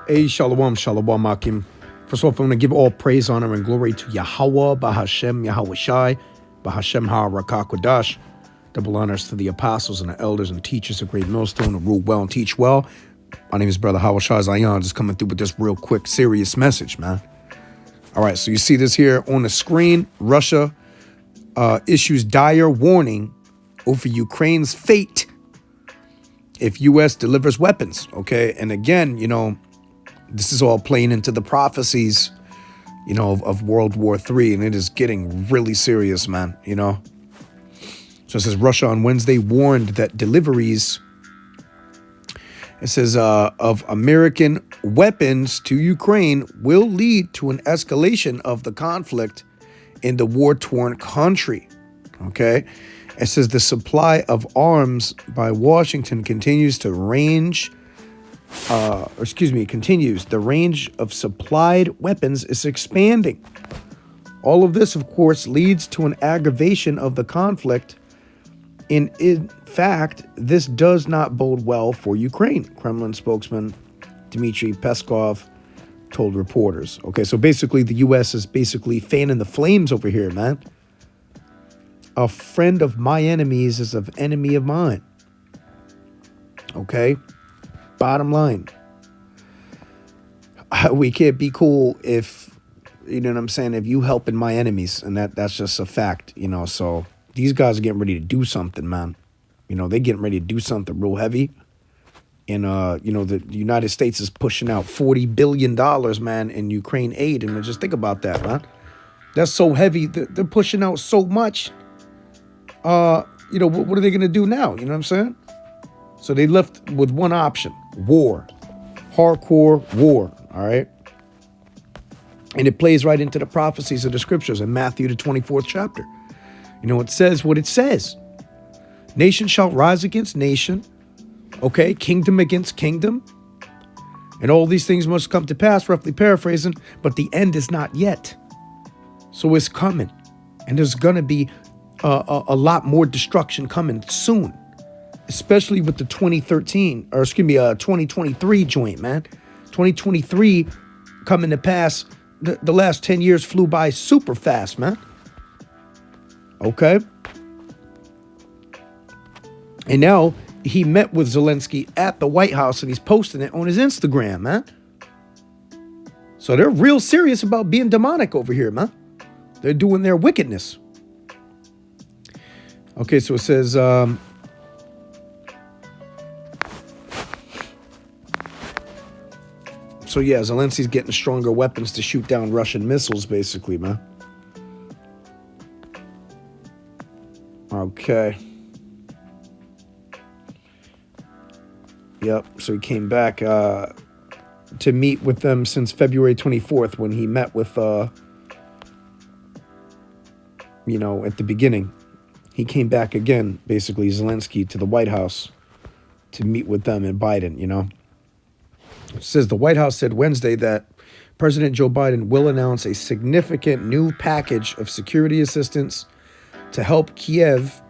Hey, shalom, shalom, Akim. First off, I'm going to give all praise, honor, and glory to Yahweh, Bahashem, Yahweh Shai, Bahashem HaRakakwadash. Double honors to the apostles and the elders and teachers of Great Millstone who rule well and teach well. My name is Brother Howard Shai Zion, just coming through with this real quick, serious message, man. All right, so you see this here on the screen. Russia issues dire warning over Ukraine's fate if U.S. delivers weapons, okay? And again, this is all playing into the prophecies, of World War III, and it is getting really serious, man, So it says Russia on Wednesday warned that deliveries, it says, of American weapons to Ukraine will lead to an escalation of the conflict in the war-torn country, okay? It says the supply of arms by Washington continues. The range of supplied weapons is expanding. All of this, of course, leads to an aggravation of the conflict. In fact, this does not bode well for Ukraine, Kremlin spokesman Dmitry Peskov told reporters. Okay, so basically the U.S. is basically fanning the flames over here, man. A friend of my enemies is an enemy of mine. Okay? Bottom line. We can't be cool if, if you helping my enemies, and that's just a fact, so these guys are getting ready to do something, man. They're getting ready to do something real heavy. And, the United States is pushing out $40 billion, man, in Ukraine aid. And just think about that, man. That's so heavy. They're pushing out so much. What are they going to do now? You know what I'm saying? So they left with one option: war, hardcore war. All right. And it plays right into the prophecies of the scriptures in Matthew, the 24th chapter. It says what it says. Nation shall rise against nation. Okay. Kingdom against kingdom. And all these things must come to pass, roughly paraphrasing, but the end is not yet. So it's coming. And there's going to be a lot more destruction coming soon, especially with the 2023 joint, man. 2023 coming to pass. The last 10 years flew by super fast, man. Okay. And now he met with Zelensky at the White House and he's posting it on his Instagram, man. So they're real serious about being demonic over here, man. They're doing their wickedness. Okay, so it says, so yeah, Zelensky's getting stronger weapons to shoot down Russian missiles, basically, man. Okay. Yep, so he came back to meet with them since February 24th when he met with, at the beginning. He came back again, basically, Zelensky, to the White House to meet with them and Biden, It says the White House said Wednesday that President Joe Biden will announce a significant new package of security assistance to help Kiev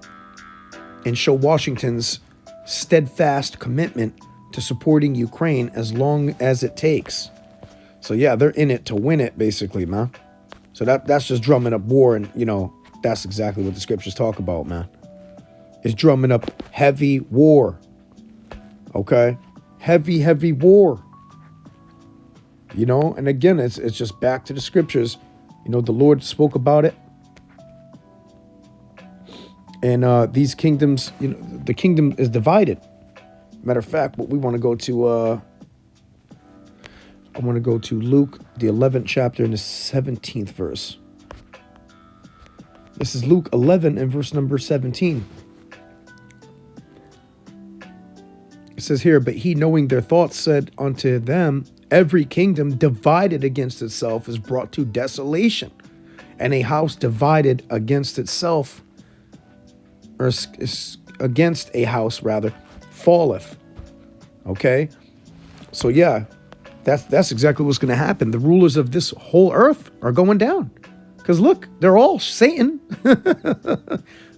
and show Washington's steadfast commitment to supporting Ukraine as long as it takes. So, yeah, they're in it to win it, basically, man. So that's just drumming up war, and, that's exactly what the scriptures talk about, man. It's drumming up heavy war. Okay? Heavy war. And again, it's just back to the scriptures. The Lord spoke about it. And these kingdoms, the kingdom is divided. Matter of fact, what we want to go to, I want to go to Luke, the 11th chapter and the 17th verse. This is Luke 11 and verse number 17. It says here, but he, knowing their thoughts, said unto them, every kingdom divided against itself is brought to desolation, and a house divided against itself, or against a house rather, falleth. Okay? So yeah, that's exactly what's going to happen. The rulers of this whole earth are going down. Because look, they're all Satan.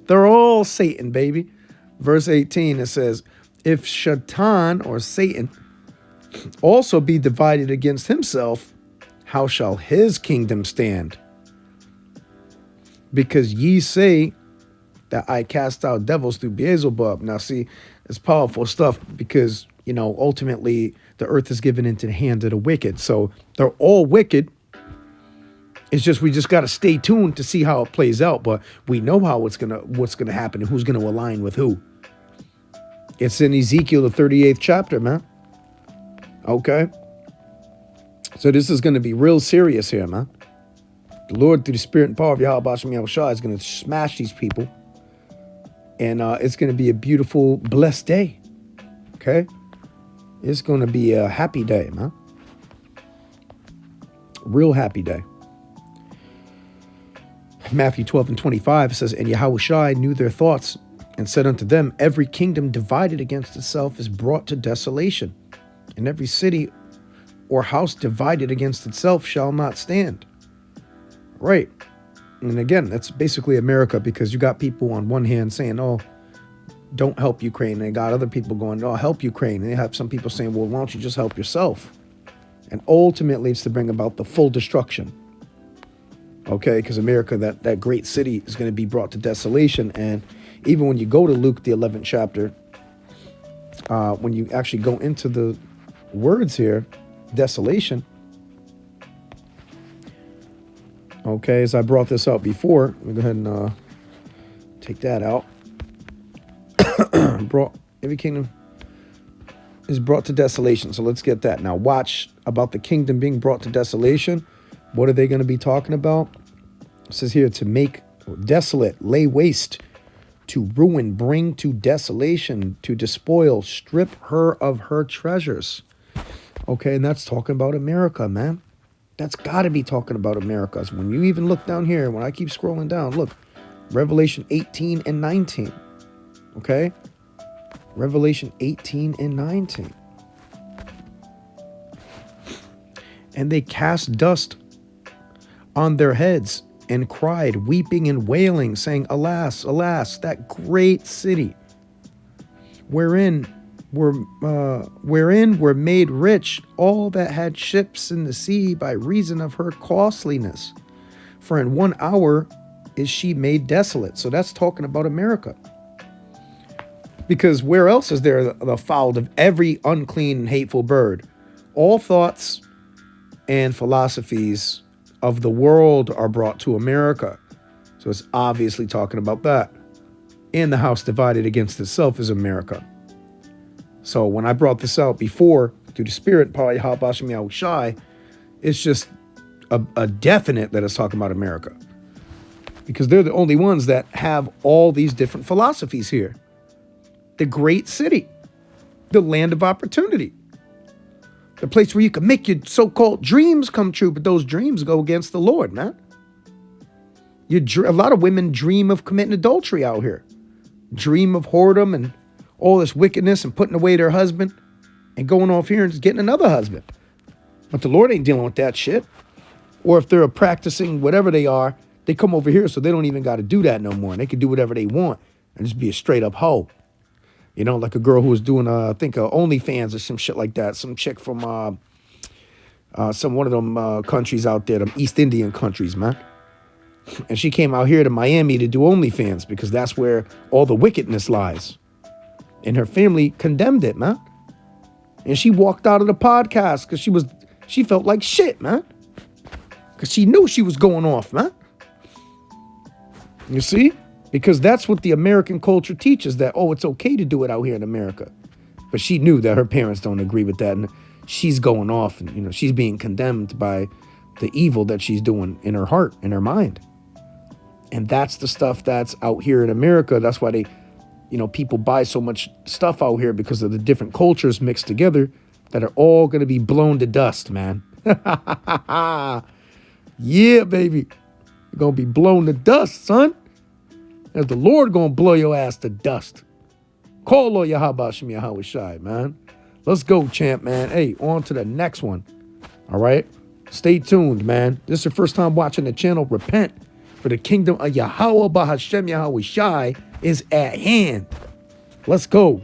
They're all Satan, baby. Verse 18, it says, if Shaitan, or Satan, also be divided against himself, how shall his kingdom stand? Because ye say that I cast out devils through Beelzebub. Now, see, it's powerful stuff because, ultimately the earth is given into the hands of the wicked. So they're all wicked. It's just we just got to stay tuned to see how it plays out. But we know how what's gonna happen and who's gonna align with who. It's in Ezekiel, the 38th chapter, man. Okay. So this is going to be real serious here, man. The Lord, through the spirit and power of Yahweh Bashem Yahushua, is going to smash these people. And it's going to be a beautiful, blessed day. Okay? It's going to be a happy day, man. Real happy day. Matthew 12:25 says, and Yahushua knew their thoughts and said unto them, every kingdom divided against itself is brought to desolation, and every city or house divided against itself shall not stand. Right. And again, that's basically America, because you got people on one hand saying, oh, don't help Ukraine. And they got other people going, oh, help Ukraine. And they have some people saying, well, why don't you just help yourself? And ultimately, it's to bring about the full destruction. Okay, because America, that great city, is going to be brought to desolation. And even when you go to Luke, the 11th chapter, when you actually go into the words here, desolation. Okay, as I brought this up before, let me go ahead and take that out. Every kingdom is brought to desolation. So let's get that. Now watch about the kingdom being brought to desolation. What are they going to be talking about? It says here, to make desolate, lay waste, to ruin, bring to desolation, to despoil, strip her of her treasures. Okay, and that's talking about America, man. That's got to be talking about America. So when you even look down here, when I keep scrolling down, look, Revelation 18 and 19. Okay? Revelation 18 and 19. And they cast dust on their heads and cried, weeping and wailing, saying, alas, alas, that great city, wherein were made rich all that had ships in the sea by reason of her costliness. For in 1 hour is she made desolate. So that's talking about America. Because where else is there the fowl of every unclean and hateful bird? All thoughts and philosophies of the world are brought to America. So it's obviously talking about that. And the house divided against itself is America. So when I brought this out before, through the spirit, power Yahweh Bashem Yahushai, it's just a definite that it's talking about America. Because they're the only ones that have all these different philosophies here. The great city, the land of opportunity, the place where you can make your so-called dreams come true, but those dreams go against the Lord, man. A lot of women dream of committing adultery out here, dream of whoredom and all this wickedness and putting away their husband and going off here and just getting another husband. But the Lord ain't dealing with that shit. Or if they're practicing whatever they are, they come over here so they don't even got to do that no more. And they can do whatever they want and just be a straight up hoe. You know, like a girl who was doing, I think, OnlyFans or some shit like that. Some chick from one of them countries out there, them East Indian countries, man. And she came out here to Miami to do OnlyFans because that's where all the wickedness lies. And her family condemned it, man. And she walked out of the podcast because she felt like shit, man. Because she knew she was going off, man. You see? Because that's what the American culture teaches, that, oh, it's okay to do it out here in America. But she knew that her parents don't agree with that. And she's going off and, you know, she's being condemned by the evil that she's doing in her heart, in her mind. And that's the stuff that's out here in America. That's why they, you know, people buy so much stuff out here because of the different cultures mixed together that are all going to be blown to dust, man. Yeah, baby. You're going to be blown to dust, son. And the Lord going to blow your ass to dust. Call Lord Yahweh Bashem Yahushai, man. Let's go, champ, man. Hey, on to the next one. All right? Stay tuned, man. This is your first time watching the channel. Repent, for the kingdom of Yahweh Bashem Yahushai is at hand. Let's go.